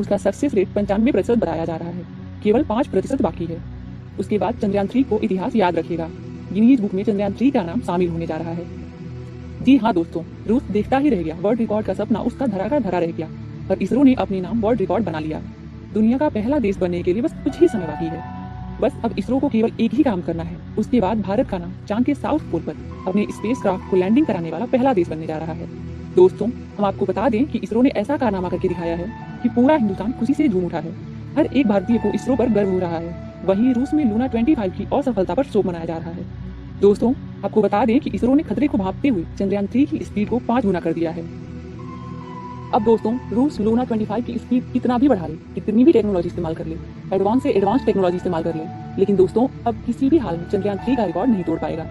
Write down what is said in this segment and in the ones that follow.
उसका success rate 95% बताया जा रहा है, केवल 5% बाकी है। उसके बाद चंद्रयान 3 को इतिहास याद रखेगा। गिनीज बुक में चंद्रयान 3 का नाम शामिल होने जा रहा है। जी हाँ दोस्तों, रूस देखता ही रह गया, वर्ल्ड रिकॉर्ड का सपना उसका धरा का धरा रह गया, पर इसरो ने अपने नाम वर्ल्ड रिकॉर्ड बना लिया। दुनिया का पहला देश बनने के लिए बस कुछ ही समय बाकी है। बस अब इसरो को केवल एक ही काम करना है, उसके बाद भारत का नाम चांद के साउथ पोल पर अपने स्पेसक्राफ्ट को लैंडिंग कराने वाला पहला देश बनने जा रहा है। दोस्तों, हम आपको बता दें कि इसरो ने ऐसा कारनामा करके दिखाया है कि पूरा हिंदुस्तान खुशी से झूम उठा है। हर एक भारतीय को इसरो पर गर्व हो रहा है। वहीं रूस में लूना 25 की असफलता पर शोक मनाया जा रहा है। दोस्तों, आपको बता दें कि इसरो ने खतरे को भांपते हुए चंद्रयान 3 की स्पीड को 5 गुना कर दिया है। अब दोस्तों, रूस लूना 25 की स्पीड कितना भी बढ़ा ले, कितनी भी टेक्नोलॉजी इस्तेमाल कर ले, एडवांस से एडवांस टेक्नोलॉजी इस्तेमाल कर ले, लेकिन दोस्तों अब किसी भी हाल में चंद्रयान 3 का रिकॉर्ड नहीं तोड़ पाएगा,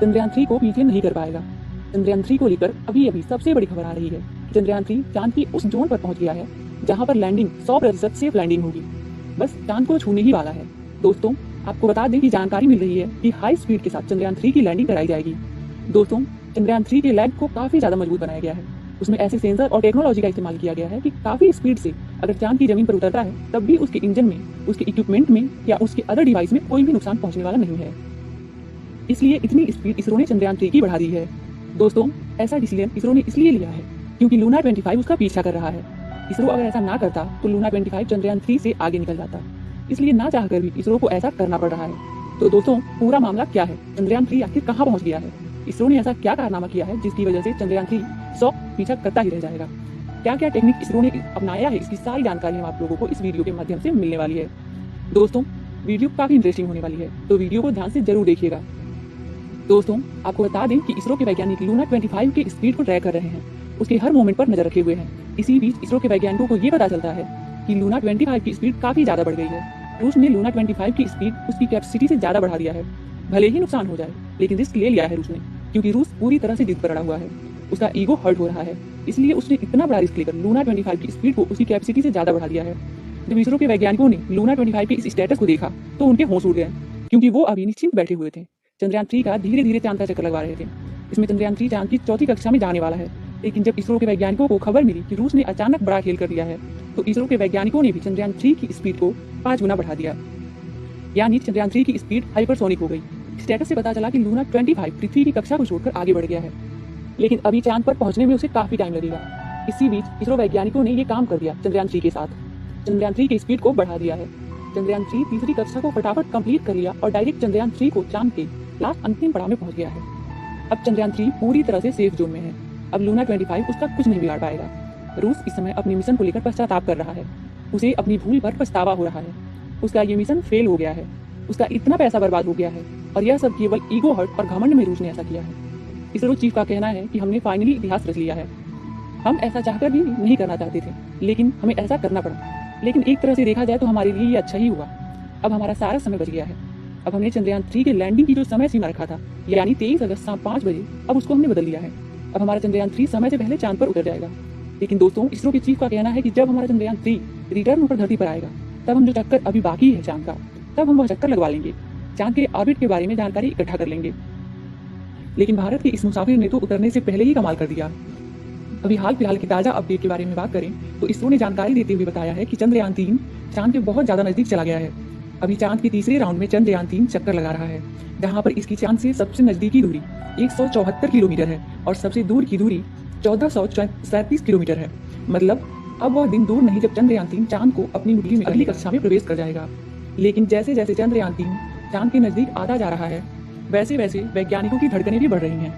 चंद्रयान 3 को पीछे नहीं कर पाएगा। चंद्रयान 3 को लेकर अभी अभी सबसे बड़ी खबर आ रही है कि चंद्रयान 3 चांद की उस जोन पर पहुंच गया है जहां पर लैंडिंग 100% सेफ लैंडिंग होगी। बस चांद को छूने ही वाला है। दोस्तों, आपको बता दें कि जानकारी मिल रही है कि हाई स्पीड के साथ चंद्रयान 3 की लैंडिंग कराई जाएगी। दोस्तों, चंद्रयान 3 के लैंड को काफी ज्यादा मजबूत बनाया गया है। उसमें ऐसे सेंसर और टेक्नोलॉजी का इस्तेमाल किया गया है कि काफी स्पीड से अगर चांद की जमीन पर उतरता है तब भी उसके इंजन में, उसके इक्विपमेंट में या उसके अदर डिवाइस में कोई भी नुकसान पहुंचने वाला नहीं है। इसलिए इतनी स्पीड इसरो ने चंद्रयान 3 की बढ़ा दी है। दोस्तों, ऐसा डिसीजन इसरो ने इसलिए लिया है क्योंकि लूना 25 उसका पीछा कर रहा है। इसरो अगर ऐसा ना करता तो लूना 25 चंद्रयान 3 से आगे निकल जाता। इसलिए ना चाहकर भी इसरो को ऐसा करना पड़ रहा है। तो दोस्तों, पूरा मामला क्या है, चंद्रयान 3 आखिर कहाँ पहुंच गया है, इसरो ने ऐसा क्या कारनामा किया है जिसकी वजह से चंद्रयान 3 100 पीछा करता ही रह जाएगा। क्या क्या टेक्निक इसरो ने अपनाया है, इसकी सारी जानकारी हम आप लोगों को इस वीडियो के माध्यम से मिलने वाली है। दोस्तों, वीडियो काफी इंटरेस्टिंग होने वाली है, तो वीडियो को ध्यान से जरूर देखिएगा। दोस्तों, आपको बता दें कि इसरो के वैज्ञानिक लूना 25 के स्पीड को ट्रैक कर रहे हैं, उसके हर मोमेंट पर नजर रखे हुए हैं। इसी बीच इसरो के वैज्ञानिकों को ये पता चलता है कि लूना 25 की स्पीड काफी ज्यादा बढ़ गई है। रूस ने लूना 25 की स्पीड उसकी कैपेसिटी से ज्यादा बढ़ा दिया है। भले ही नुकसान हो जाए, लेकिन रिस्क ले लिया है रूस ने, क्योंकि रूस पूरी तरह से जिद पर अड़ा हुआ है। उसका ईगो हर्ट हो रहा है, इसलिए उसने इतना बड़ा रिस्क लेकर लूना 25 की स्पीड को उसकी कैपेसिटी से ज्यादा बढ़ा दिया है। जब इसरो के वैज्ञानिकों ने लूना 25 के इस स्टेटस को देखा तो उनके होश उड़ गए, क्योंकि वो अभी निश्चिंत बैठे हुए थे। चंद्रयान 3 का धीरे धीरे चांद का चक्कर लगवा रहे थे। इसमें चंद्रयान 3 चांद की चौथी कक्षा में जाने वाला है। लेकिन जब इसरो के वैज्ञानिकों को खबर मिली कि रूस ने अचानक बड़ा खेल कर दिया है, तो इसरो के वैज्ञानिकों ने भी चंद्रयान 3 की स्पीड को 5 गुना बढ़ा दिया। यानी चंद्रयान 3 की स्पीड हाइपरसोनिक हो गई। स्टेटस से पता चला कि लूना 25 पृथ्वी की कक्षा को छोड़कर आगे बढ़ गया है, लेकिन अभी चांद पर पहुंचने में उसे काफी टाइम लगेगा। इसी बीच इसरो वैज्ञानिकों ने ये काम कर दिया चंद्रयान 3 के साथ, चंद्रयान 3 की स्पीड को बढ़ा दिया है। चंद्रयान 3 तीसरी कक्षा को फटाफट कंप्लीट कर लिया और डायरेक्ट चंद्रयान 3 को चांद के लास्ट अंतिम पड़ाव में पहुंच गया है। अब चंद्रयान 3 पूरी तरह से सेफ जोन में है। अब लूना 25 उसका कुछ नहीं बिगाड़ पाएगा। रूस इस समय अपने मिशन को लेकर पश्चाताप कर रहा है। उसे अपनी भूल पर पछतावा हो रहा है। उसका ये मिशन फेल हो गया है, उसका इतना पैसा बर्बाद हो गया है, और यह सब केवल ईगो हर्ट और घमंड में रूस ने ऐसा किया है। इसरो चीफ का कहना है कि हमने फाइनली इतिहास रच लिया है। हम ऐसा चाहकर भी नहीं करना चाहते थे, लेकिन हमें ऐसा करना पड़ा। लेकिन एक तरह से देखा जाए तो हमारे लिए ये अच्छा ही हुआ। अब हमारा सारा समय बच गया है। अब हमने चंद्रयान 3 के लैंडिंग की जो समय सीमा रखा था, यानी 23 अगस्त शाम 5 बजे, अब उसको हमने बदल लिया है। अब हमारा चंद्रयान 3 समय से पहले चांद पर उतर जाएगा। लेकिन दोस्तों, इसरो के चीफ का कहना है कि जब हमारा चंद्रयान 3 रिटर्न होकर धरती पर आएगा, तब हम जो चक्कर अभी बाकी है चांद का, तब हम वह चक्कर लगवा लेंगे, चांद के ऑर्बिट के बारे में जानकारी इकट्ठा कर लेंगे। लेकिन भारत के इस मुसाफिर ने तो उतरने से पहले ही कमाल कर दिया। अभी हाल फिलहाल की ताजा अपडेट के बारे में बात करें तो इसरो ने जानकारी देते हुए बताया है कि चंद्रयान 3 चांद के बहुत ज्यादा नजदीक चला गया है। अभी चांद के तीसरे राउंड में चंद्रयान 3 चक्कर लगा रहा है, जहां पर इसकी चांद से सबसे नजदीकी दूरी 174 किलोमीटर है और सबसे दूर की दूरी 1437 किलोमीटर है। मतलब अब वह दिन दूर नहीं जब चंद्रयान 3 चांद को अपनी मुट्ठी में अगली कक्षा में प्रवेश कर जाएगा। लेकिन जैसे जैसे चंद्रयान 3 चांद के नजदीक आता जा रहा है, वैसे वैसे वैज्ञानिकों की धड़कनें भी बढ़ रही हैं,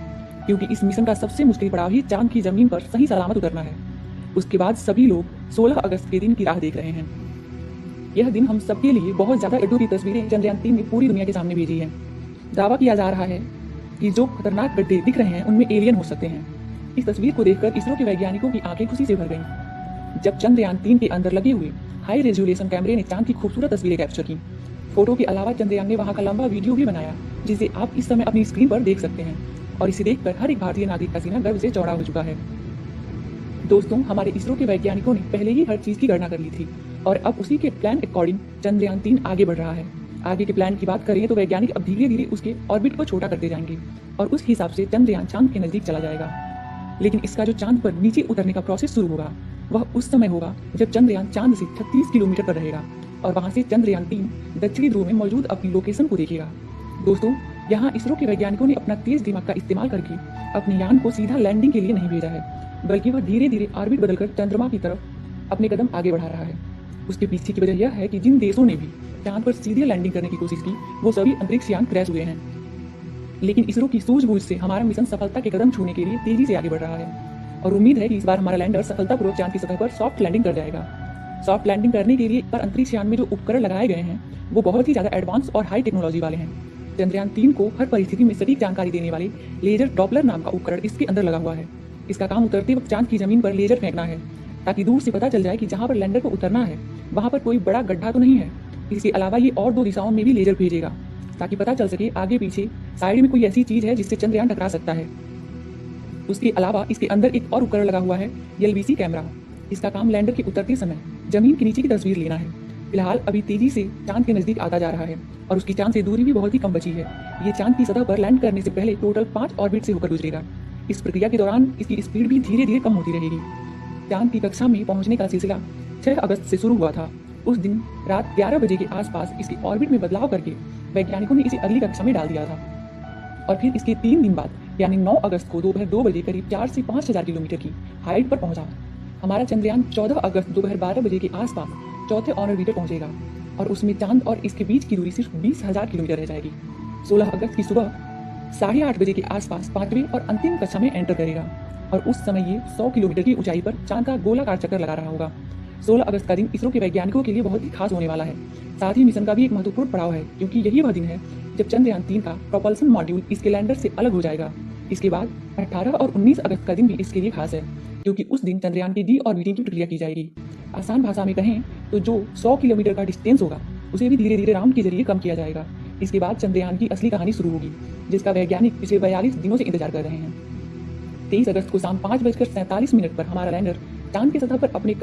क्योंकि इस मिशन का सबसे मुश्किल पड़ाव ही चांद की जमीन पर सही सलामत उतरना है। उसके बाद सभी लोग 16 अगस्त के दिन की राह देख रहे हैं। यह दिन हम सबके लिए बहुत ज्यादा गड्ढों की तस्वीरें चंद्रयान 3 ने पूरी दुनिया के सामने भेजी हैं। दावा किया जा रहा है कि जो खतरनाक गड्ढे दिख रहे हैं उनमें एलियन हो सकते हैं। इस तस्वीर को देखकर इसरो के वैज्ञानिकों की आंखें खुशी से भर गईं। जब चंद्रयान 3 के अंदर लगे हुए हाई रेजोल्यूशन कैमरे ने चांद की खूबसूरत तस्वीरें कैप्चर की। फोटो के अलावा चंद्रयान ने वहां का लंबा वीडियो भी बनाया, जिसे आप इस समय अपनी स्क्रीन पर देख सकते हैं, और इसे देखकर हर एक भारतीय नागरिक का सीना गर्व से चौड़ा हो चुका है। दोस्तों, हमारे इसरो के वैज्ञानिकों ने पहले ही हर चीज की गणना कर ली थी, और अब उसी के प्लान अकॉर्डिंग चंद्रयान 3 आगे बढ़ रहा है। आगे के प्लान की बात करें तो वैज्ञानिक अब धीरे धीरे उसके ऑर्बिट को छोटा करते जाएंगे, और उस हिसाब से चंद्रयान चांद के नजदीक चला जाएगा। लेकिन इसका जो चांद पर नीचे उतरने का प्रोसेस शुरू होगा वह उस समय होगा जब चंद्रयान चांद से 36 किलोमीटर पर रहेगा और वहां से चंद्रयान 3 दक्षिणी ध्रुव में मौजूद अपनी लोकेशन को देखेगा। दोस्तों, यहाँ इसरो के वैज्ञानिकों ने अपना तेज दिमाग का इस्तेमाल करके अपने यान को सीधा लैंडिंग के लिए नहीं भेजा है, बल्कि वह धीरे धीरे ऑर्बिट बदलकर चंद्रमा की तरफ अपने कदम आगे बढ़ा रहा है। उसके पीछे की वजह यह है कि जिन देशों ने भी चांद पर सीधे लैंडिंग करने की कोशिश की वो सभी अंतरिक्ष यान क्रैश हुए हैं। लेकिन इसरो की सूझबूझ से हमारा मिशन सफलता के कदम छूने के लिए तेजी से आगे बढ़ रहा है और उम्मीद है कि इस बार हमारा लैंडर सफलतापूर्वक चांद की सतह पर सॉफ्ट लैंडिंग कर जाएगा। सॉफ्ट लैंडिंग करने के लिए पर अंतरिक्ष यान में जो उपकरण लगाए गए हैं वो बहुत ही ज़्यादा एडवांस और हाई टेक्नोलॉजी वाले हैं। चंद्रयान 3 को हर परिस्थिति में सटीक जानकारी देने वाले लेजर डॉपलर नाम का उपकरण इसके अंदर लगा हुआ है। इसका काम उतरते वक्त चांद की जमीन पर लेजर फेंकना है ताकि दूर से पता चल जाए कि जहाँ पर लैंडर को उतरना है वहाँ पर कोई बड़ा गड्ढा तो नहीं है। इसके अलावा ये और 2 दिशाओं में भी लेजर भेजेगा ताकि पता चल सके आगे पीछे साइड में कोई ऐसी चीज है जिससे चंद्रयान टकरा सकता है। उसके अलावा इसके अंदर एक और उपकरण लगा हुआ है, LVC कैमरा। इसका काम लैंडर के उतरते समय जमीन के नीचे की तस्वीर लेना है। फिलहाल अभी तेजी से चांद के नजदीक आता जा रहा है और उसकी चांद से दूरी भी बहुत ही कम बची है। ये चांद की सतह पर लैंड करने से पहले टोटल 5 ऑर्बिट से होकर गुजरेगा। इस प्रक्रिया के दौरान इसकी स्पीड भी धीरे धीरे कम होती रहेगी। चांद की कक्षा में पहुंचने का सिलसिला 6 अगस्त से शुरू हुआ था। उस दिन रात 11 बजे के आसपास इसकी ऑर्बिट में बदलाव करके वैज्ञानिकों ने इसे अगली कक्षा में डाल दिया था और फिर इसके 3 दिन बाद यानी 9 अगस्त को दोपहर 2 बजे करीब 4 से 5 हजार किलोमीटर की हाइट पर पहुंचा। हमारा चंद्रयान 14 अगस्त दोपहर 12 बजे के आसपास चौथे ऑर्बिटर पहुंचेगा और उसमें चांद और इसके बीच की दूरी सिर्फ 20,000 किलोमीटर रह जाएगी। 16 अगस्त की सुबह 8:30 बजे के आसपास 5वीं और अंतिम कक्षा में एंटर करेगा और उस समय ये 100 किलोमीटर की ऊंचाई पर चांद का गोलाकार चक्कर लगा रहा होगा। 16 अगस्त का दिन इसरो के वैज्ञानिकों के लिए बहुत ही खास होने वाला है। साथ ही मिशन का भी एक महत्वपूर्ण पड़ाव है क्योंकि यही वह दिन है जब चंद्रयान 3 का प्रोपल्सन मॉड्यूल इसके लैंडर से अलग हो जाएगा। इसके बाद 18 और 19 अगस्त का दिन भी इसके लिए खास है क्योंकि उस दिन चंद्रयान की डीऑर्बिटिंग की प्रक्रिया की जाएगी। आसान भाषा में कहें तो जो 100 किलोमीटर का डिस्टेंस होगा उसे भी धीरे धीरे राउंड के जरिए कम किया जाएगा। इसके बाद चंद्रयान की असली कहानी शुरू होगी जिसका वैज्ञानिक पिछले 42 दिनों से इंतजार कर रहे हैं। 23 अगस्त को शाम 5:47 पर हमारा लैंडर चांद की सतह पर अपने